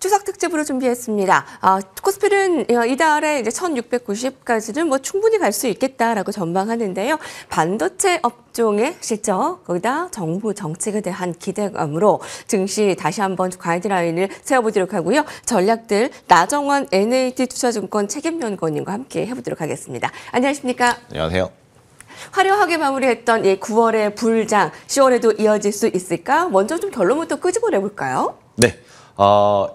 추석 특집으로 준비했습니다. 코스피는 이달에 이제 1690까지는 뭐 충분히 갈 수 있겠다라고 전망하는데요. 반도체 업종의 실적, 거기다 정부 정책에 대한 기대감으로 증시 다시 한번 가이드라인을 세워보도록 하고요. 전략들 나정원 NAT투자증권 책임연구원님과 함께 해보도록 하겠습니다. 안녕하십니까? 안녕하세요. 화려하게 마무리했던 9월의 불장, 10월에도 이어질 수 있을까? 먼저 좀 결론부터 끄집어내볼까요? 네.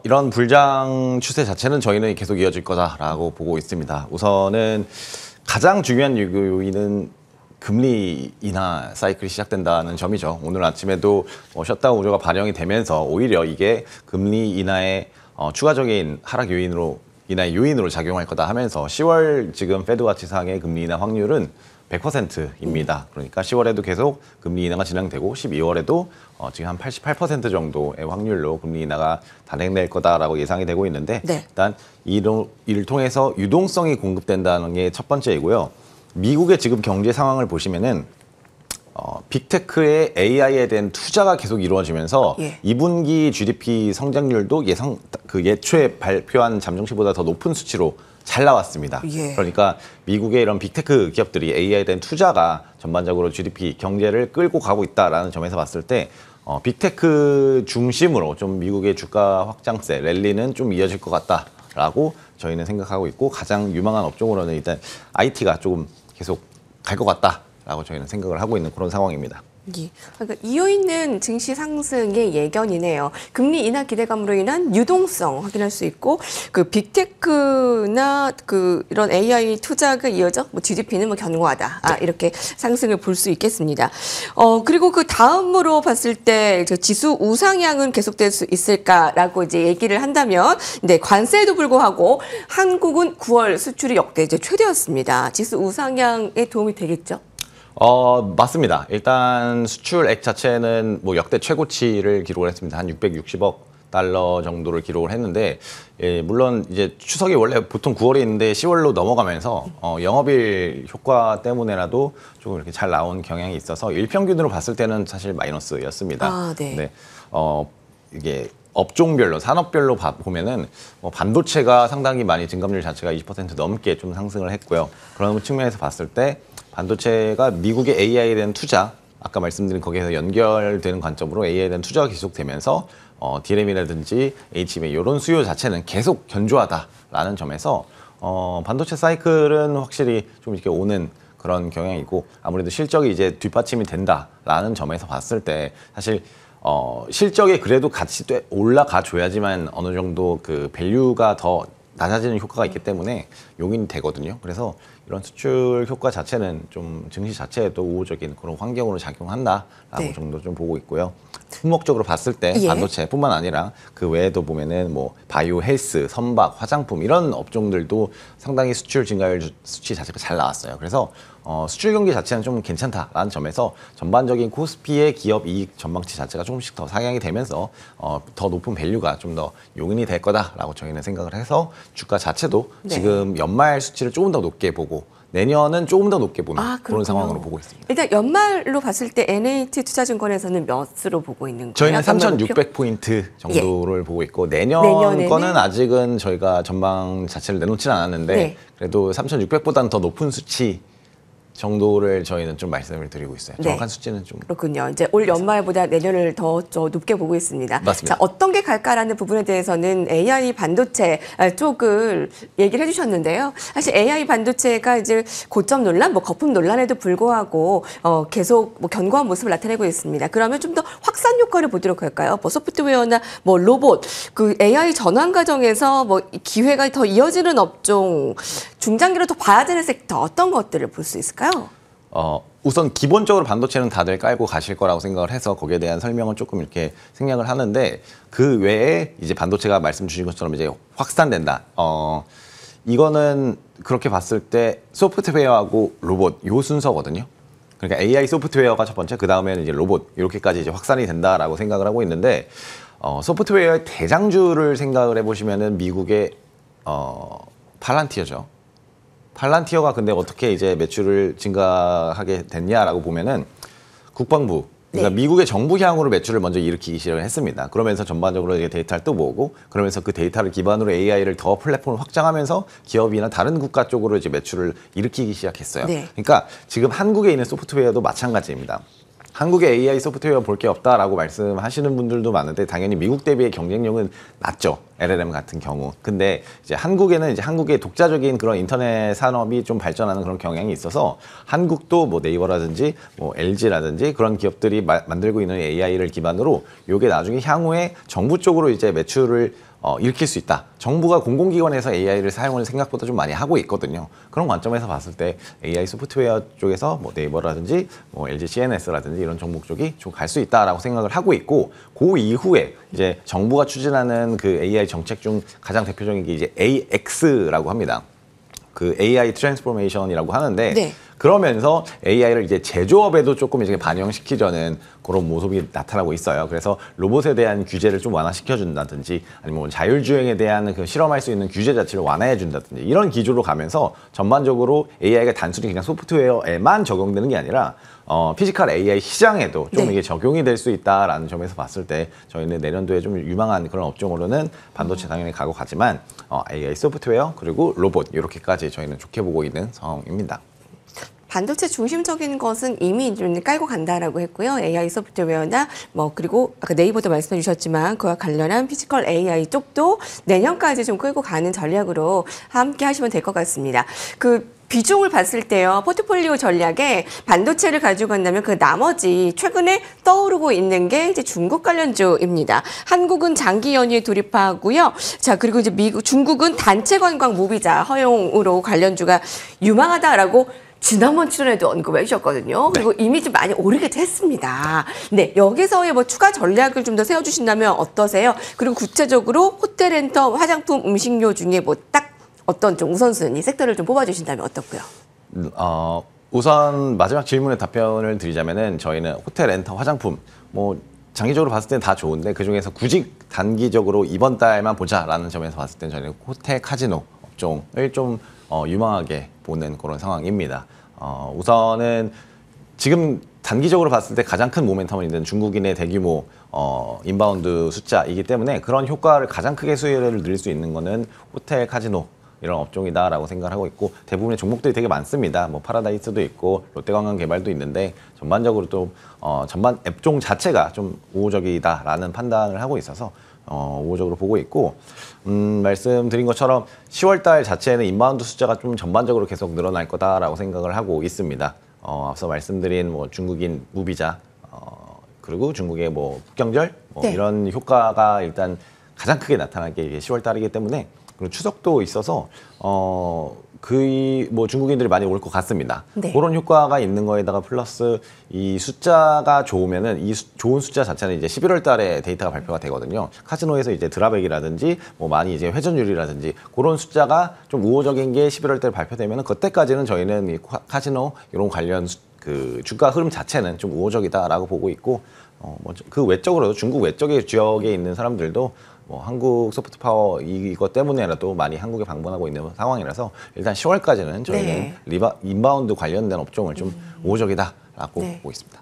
이런 불장 추세 자체는 저희는 계속 이어질 거다라고 보고 있습니다. 우선은 가장 중요한 요인은 금리 인하 사이클이 시작된다는 점이죠. 오늘 아침에도 셧다운 우려가 반영이 되면서 오히려 이게 금리 인하의 추가적인 하락 인하의 요인으로 작용할 거다 하면서 10월 지금 페드 와치상의 금리 인하 확률은 100%입니다. 그러니까 10월에도 계속 금리 인하가 진행되고 12월에도 지금 한 88% 정도의 확률로 금리 인하가 단행될 거다라고 예상이 되고 있는데 네. 일단 이를 통해서 유동성이 공급된다는 게 첫 번째이고요. 미국의 지금 경제 상황을 보시면은 빅테크의 AI에 대한 투자가 계속 이루어지면서 2분기 GDP 성장률도 예초에 발표한 잠정치보다 더 높은 수치로 잘 나왔습니다. 그러니까 미국의 이런 빅테크 기업들이 AI에 대한 투자가 전반적으로 GDP 경제를 끌고 가고 있다라는 점에서 봤을 때 빅테크 중심으로 좀 미국의 주가 확장세 랠리는 좀 이어질 것 같다라고 저희는 생각하고 있고 가장 유망한 업종으로는 일단 IT가 조금 계속 갈 것 같다라고 저희는 생각을 하고 있는 그런 상황입니다. 그러니까 이어있는 증시 상승의 예견이네요. 금리 인하 기대감으로 인한 유동성 확인할 수 있고, 그 빅테크나 이런 AI 투자가 이어져 뭐 GDP는 뭐 견고하다. 이렇게 상승을 볼 수 있겠습니다. 그리고 그 다음으로 봤을 때 지수 우상향은 계속될 수 있을까라고 이제 얘기를 한다면, 네, 관세에도 불구하고 한국은 9월 수출이 역대 이제 최대였습니다. 지수 우상향에 도움이 되겠죠? 맞습니다. 일단 수출액 자체는 뭐 역대 최고치를 기록을 했습니다. 한 660억 달러 정도를 기록을 했는데, 물론 이제 추석이 원래 보통 9월에 있는데 10월로 넘어가면서 영업일 효과 때문에라도 조금 이렇게 잘 나온 경향이 있어서 일평균으로 봤을 때는 사실 마이너스였습니다. 네. 이게 업종별로, 산업별로 보면은 반도체가 상당히 많이 증감률 자체가 20% 넘게 좀 상승을 했고요. 그런 측면에서 봤을 때 반도체가 미국의 AI에 대한 투자, 아까 말씀드린 거기에서 연결되는 관점으로 AI에 대한 투자가 계속되면서 DRAM이라든지 HBM 이런 수요 자체는 계속 견조하다라는 점에서 반도체 사이클은 확실히 좀 이렇게 오는 그런 경향이고, 아무래도 실적이 이제 뒷받침이 된다라는 점에서 봤을 때 사실 실적에 그래도 같이 올라가 줘야지만 어느 정도 그 밸류가 더 낮아지는 효과가 있기 때문에 용인이 되거든요. 그래서 이런 수출 효과 자체는 좀 증시 자체에도 우호적인 그런 환경으로 작용한다라고 정도 좀 보고 있고요. 품목적으로 봤을 때 반도체뿐만 아니라 그 외에도 보면은 뭐 바이오, 헬스, 선박, 화장품 이런 업종들도 상당히 수출 증가율 수치 자체가 잘 나왔어요. 그래서 수출 경기 자체는 좀 괜찮다라는 점에서 전반적인 코스피의 기업 이익 전망치 자체가 조금씩 더 상향이 되면서 더 높은 밸류가 좀 더 용인이 될 거다라고 저희는 생각을 해서 주가 자체도 지금 연말 수치를 조금 더 높게 보고 내년은 조금 더 높게 보는 그런 상황으로 보고 있습니다. 일단 연말로 봤을 때 NAT투자증권에서는 몇으로 보고 있는 거예요? 저희는 3,600포인트 정도를 보고 있고 내년 거는 아직은 저희가 전망 자체를 내놓지는 않았는데 그래도 3,600보다는 더 높은 수치 정도를 저희는 좀 말씀을 드리고 있어요. 정확한 수치는 좀. 그렇군요. 이제 올 연말보다 내년을 더 높게 보고 있습니다. 맞습니다. 자, 어떤 게 갈까라는 부분에 대해서는 AI 반도체 쪽을 얘기를 해주셨는데요. 사실 AI 반도체가 이제 고점 논란, 뭐 거품 논란에도 불구하고 계속 뭐 견고한 모습을 나타내고 있습니다. 그러면 좀 더 확산 효과를 보도록 할까요? 뭐 소프트웨어나 뭐 로봇, 그 AI 전환 과정에서 뭐 기회가 더 이어지는 업종, 중장기로 더 봐야 되는 섹터 어떤 것들을 볼 수 있을까요? 우선 기본적으로 반도체는 다들 깔고 가실 거라고 생각을 해서 거기에 대한 설명은 조금 이렇게 생략을 하는데, 그 외에 이제 반도체가 말씀 주신 것처럼 이제 확산된다. 이거는 그렇게 봤을 때 소프트웨어하고 로봇 요 순서거든요. 그러니까 AI 소프트웨어가 첫 번째, 그 다음에는 이제 로봇 이렇게까지 이제 확산이 된다라고 생각을 하고 있는데, 소프트웨어의 대장주를 생각을 해보시면은 미국의 팔란티어죠. 팔란티어가 근데 어떻게 이제 매출을 증가하게 됐냐라고 보면은 국방부, 그러니까 네. 미국의 정부 향으로 매출을 먼저 일으키기 시작을 했습니다. 그러면서 전반적으로 이제 데이터를 또 모으고, 그러면서 그 데이터를 기반으로 AI를 더 플랫폼을 확장하면서 기업이나 다른 국가 쪽으로 이제 매출을 일으키기 시작했어요. 네. 그러니까 지금 한국에 있는 소프트웨어도 마찬가지입니다. 한국에 AI 소프트웨어 볼 게 없다라고 말씀하시는 분들도 많은데 당연히 미국 대비의 경쟁력은 낮죠. LLM 같은 경우. 근데 이제 한국에는 이제 한국의 독자적인 그런 인터넷 산업이 좀 발전하는 그런 경향이 있어서 한국도 뭐 네이버라든지 뭐 LG라든지 그런 기업들이 만들고 있는 AI를 기반으로 요게 나중에 향후에 정부 쪽으로 이제 매출을 일으킬 수 있다. 정부가 공공기관에서 AI를 사용을 생각보다 좀 많이 하고 있거든요. 그런 관점에서 봤을 때 AI 소프트웨어 쪽에서 뭐 네이버라든지 뭐 LG CNS라든지 이런 종목 쪽이 좀 갈 수 있다라고 생각을 하고 있고, 그 이후에 이제 정부가 추진하는 그 AI 정책 중 가장 대표적인 게 이제 AX라고 합니다. 그 AI 트랜스포메이션이라고 하는데, 네. 그러면서 AI를 이제 제조업에도 조금 이제 반영시키려는 그런 모습이 나타나고 있어요. 그래서 로봇에 대한 규제를 좀 완화시켜준다든지, 아니면 뭐 자율주행에 대한 그 실험할 수 있는 규제 자체를 완화해준다든지, 이런 기조로 가면서 전반적으로 AI가 단순히 그냥 소프트웨어에만 적용되는 게 아니라 피지컬 AI 시장에도 좀 네. 이게 적용이 될 수 있다라는 점에서 봤을 때 저희는 내년도에 좀 유망한 그런 업종으로는 반도체 당연히 가고 가지만 AI 소프트웨어 그리고 로봇 이렇게까지 저희는 좋게 보고 있는 상황입니다. 반도체 중심적인 것은 이미 좀 깔고 간다라고 했고요. AI 소프트웨어나 뭐 그리고 아까 네이버도 말씀해 주셨지만 그와 관련한 피지컬 AI 쪽도 내년까지 좀 끌고 가는 전략으로 함께 하시면 될 것 같습니다. 그 비중을 봤을 때요, 포트폴리오 전략에 반도체를 가지고 간다면 그 나머지 최근에 떠오르고 있는 게 이제 중국 관련주입니다. 한국은 장기 연휴에 돌입하고요. 자, 그리고 이제 중국은 단체 관광 무비자 허용으로 관련주가 유망하다라고 지난번 출연에도 언급해 주셨거든요. 그리고 이미 좀 많이 오르기도 했습니다. 네, 여기서의 뭐 추가 전략을 좀 더 세워주신다면 어떠세요? 그리고 구체적으로 호텔 렌터, 화장품, 음식료 중에 뭐 딱 어떤 좀 우선순위 섹터를 좀 뽑아주신다면 어떻고요? 우선 마지막 질문에 답변을 드리자면은 저희는 호텔, 렌터, 화장품 뭐 장기적으로 봤을 때는 다 좋은데 그 중에서 굳이 단기적으로 이번 달만 보자라는 점에서 봤을 때는 저희는 호텔, 카지노 업종을 좀 유망하게 보는 그런 상황입니다. 우선은 지금 단기적으로 봤을 때 가장 큰 모멘텀은 있는 중국인의 대규모 인바운드 숫자이기 때문에 그런 효과를 가장 크게 수혜를 누릴 수 있는 거는 호텔, 카지노 이런 업종이다라고 생각을 하고 있고, 대부분의 종목들이 되게 많습니다. 뭐 파라다이스도 있고 롯데관광개발도 있는데 전반적으로 또 전반 앱종 자체가 좀 우호적이다라는 판단을 하고 있어서 우호적으로 보고 있고, 말씀드린 것처럼 10월달 자체에는 인바운드 숫자가 좀 전반적으로 계속 늘어날 거다라고 생각을 하고 있습니다. 앞서 말씀드린 뭐 중국인 무비자 그리고 중국의 뭐 국경절 네. 이런 효과가 일단 가장 크게 나타난 게 이게 10월달이기 때문에, 그리고 추석도 있어서 뭐 중국인들이 많이 올 것 같습니다. 네. 그런 효과가 있는 거에다가 플러스 이 숫자가 좋으면은 이 좋은 숫자 자체는 이제 11월 달에 데이터가 발표가 되거든요. 카지노에서 이제 드랍액이라든지 뭐 많이 이제 회전율이라든지 그런 숫자가 좀 우호적인 게 11월 달에 발표되면은 그때까지는 저희는 이 카지노 이런 관련 그 주가 흐름 자체는 좀 우호적이다라고 보고 있고, 뭐 그 외적으로도 중국 외적의 지역에 있는 사람들도 뭐 한국 소프트 파워 이것 때문에라도 많이 한국에 방문하고 있는 상황이라서 일단 10월까지는 저희는 네. 인바운드 관련된 업종을 좀 우호적이다라고 네. 보고 있습니다.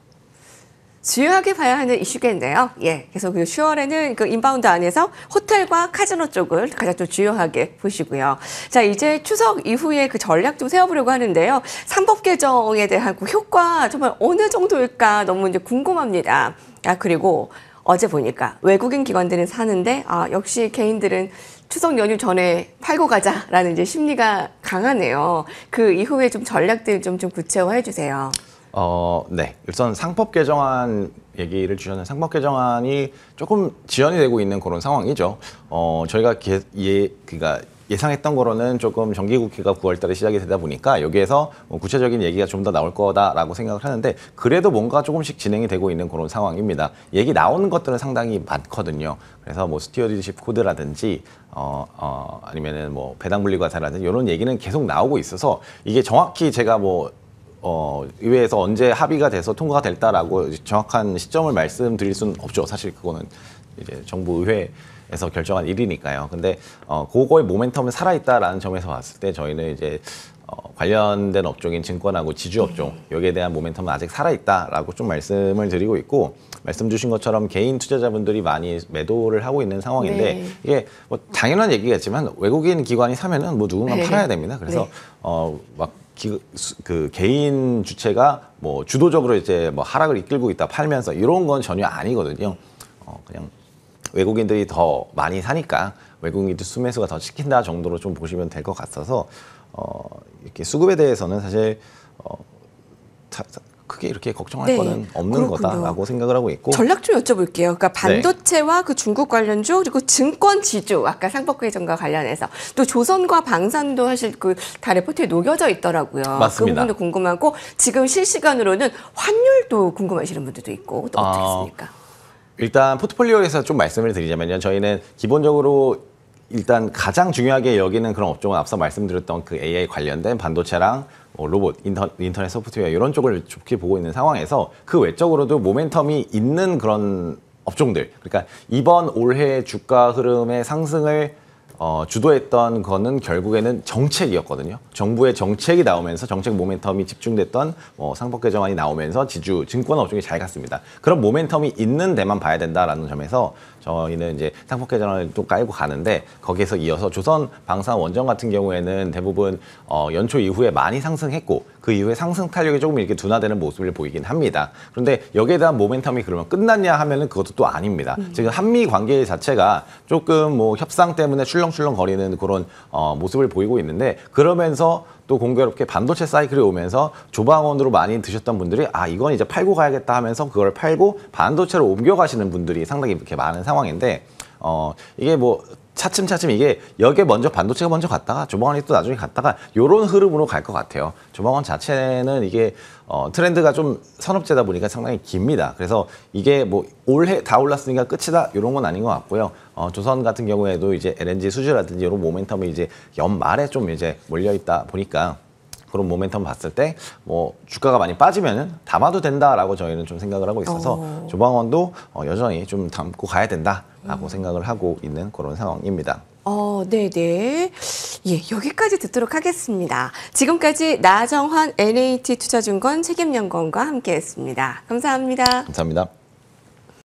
주요하게 봐야 하는 이슈겠네요. 예. 그래서 그 10월에는 그 인바운드 안에서 호텔과 카지노 쪽을 가장 좀 주요하게 보시고요. 자, 이제 추석 이후에 그 전략 좀 세워보려고 하는데요. 상법 개정에 대한 그 효과 정말 어느 정도일까 너무 이제 궁금합니다. 그리고 어제 보니까 외국인 기관들은 사는데 역시 개인들은 추석 연휴 전에 팔고 가자라는 이제 심리가 강하네요. 그 이후에 좀 전략들 좀 구체화해 주세요. 네. 우선 상법 개정안 얘기를 주셨는데, 상법 개정안이 조금 지연이 되고 있는 그런 상황이죠. 저희가 그러니까 예상했던 거로는 조금 정기국회가 9월 달에 시작이 되다 보니까 여기에서 뭐 구체적인 얘기가 좀 더 나올 거다라고 생각을 하는데, 그래도 뭔가 조금씩 진행이 되고 있는 그런 상황입니다. 얘기 나오는 것들은 상당히 많거든요. 그래서 뭐 스튜어디십 코드라든지 아니면은 뭐 배당 분리 과세라든지 이런 얘기는 계속 나오고 있어서 이게 정확히 제가 뭐 의회에서 언제 합의가 돼서 통과가 될다라고 정확한 시점을 말씀드릴 수는 없죠. 사실 그거는 이제 정부 의회에서 결정한 일이니까요. 근데 그거의 모멘텀은 살아있다라는 점에서 봤을 때 저희는 이제 관련된 업종인 증권하고 지주 업종 여기에 대한 모멘텀은 아직 살아있다라고 좀 말씀을 드리고 있고 말씀 주신 것처럼 개인 투자자분들이 많이 매도를 하고 있는 상황인데 네. 이게 뭐 당연한 얘기겠지만 외국인 기관이 사면은 뭐 누군가 네. 팔아야 됩니다. 그래서 네. 막 그 개인 주체가 뭐 주도적으로 이제 뭐 하락을 이끌고 있다 팔면서 이런 건 전혀 아니거든요. 그냥 외국인들이 더 많이 사니까 외국인들 수매수가 더 시킨다 정도로 좀 보시면 될 것 같아서 이렇게 수급에 대해서는 사실 크게 이렇게 걱정할 네, 거는 없는 그렇군요. 거다라고 생각을 하고 있고 전략 좀 여쭤볼게요. 그러니까 반도체와 그 중국 관련주 그리고 증권 지주 아까 상법개정과 관련해서 또 조선과 방산도 사실 그 다 레포트에 녹여져 있더라고요. 맞습니다. 그 부분도 궁금하고 지금 실시간으로는 환율도 궁금하시는 분들도 있고 또 어떻겠습니까? 일단 포트폴리오에서 좀 말씀을 드리자면요. 저희는 기본적으로 일단 가장 중요하게 여기는 그런 업종은 앞서 말씀드렸던 그 AI 관련된 반도체랑 로봇, 인터넷 소프트웨어 이런 쪽을 좋게 보고 있는 상황에서 그 외적으로도 모멘텀이 있는 그런 업종들. 그러니까 이번 올해 주가 흐름의 상승을 주도했던 거는 결국에는 정책이었거든요. 정부의 정책이 나오면서 정책 모멘텀이 집중됐던 상법 개정안이 나오면서 지주 증권 업종이 잘 갔습니다. 그런 모멘텀이 있는 데만 봐야 된다라는 점에서 저희는 이제 상법 개정안을 또 깔고 가는데 거기에서 이어서 조선 방산 원전 같은 경우에는 대부분 연초 이후에 많이 상승했고 그 이후에 상승 탄력이 조금 이렇게 둔화되는 모습을 보이긴 합니다. 그런데 여기에 대한 모멘텀이 그러면 끝났냐 하면은 그것도 또 아닙니다. 지금 한미 관계 자체가 조금 뭐 협상 때문에 출렁출렁 거리는 그런 모습을 보이고 있는데 그러면서 또 공교롭게 반도체 사이클이 오면서 조방원으로 많이 드셨던 분들이 이건 이제 팔고 가야겠다 하면서 그걸 팔고 반도체로 옮겨가시는 분들이 상당히 이렇게 많은 상황인데 이게 뭐 차츰차츰 이게 여기에 먼저 반도체가 먼저 갔다가 조방원이 또 나중에 갔다가 이런 흐름으로 갈 것 같아요. 조방원 자체는 이게 트렌드가 좀 산업재다 보니까 상당히 깁니다. 그래서 이게 뭐 올해 다 올랐으니까 끝이다 이런 건 아닌 것 같고요. 조선 같은 경우에도 이제 LNG 수주라든지 이런 모멘텀이 이제 연말에 좀 이제 몰려 있다 보니까 그런 모멘텀 봤을 때 뭐 주가가 많이 빠지면은 담아도 된다라고 저희는 좀 생각을 하고 있어서 조방원도 여전히 좀 담고 가야 된다라고 생각을 하고 있는 그런 상황입니다. 네네. 예, 여기까지 듣도록 하겠습니다. 지금까지 나정환 NAT 투자증권 책임연구원과 함께했습니다. 감사합니다. 감사합니다.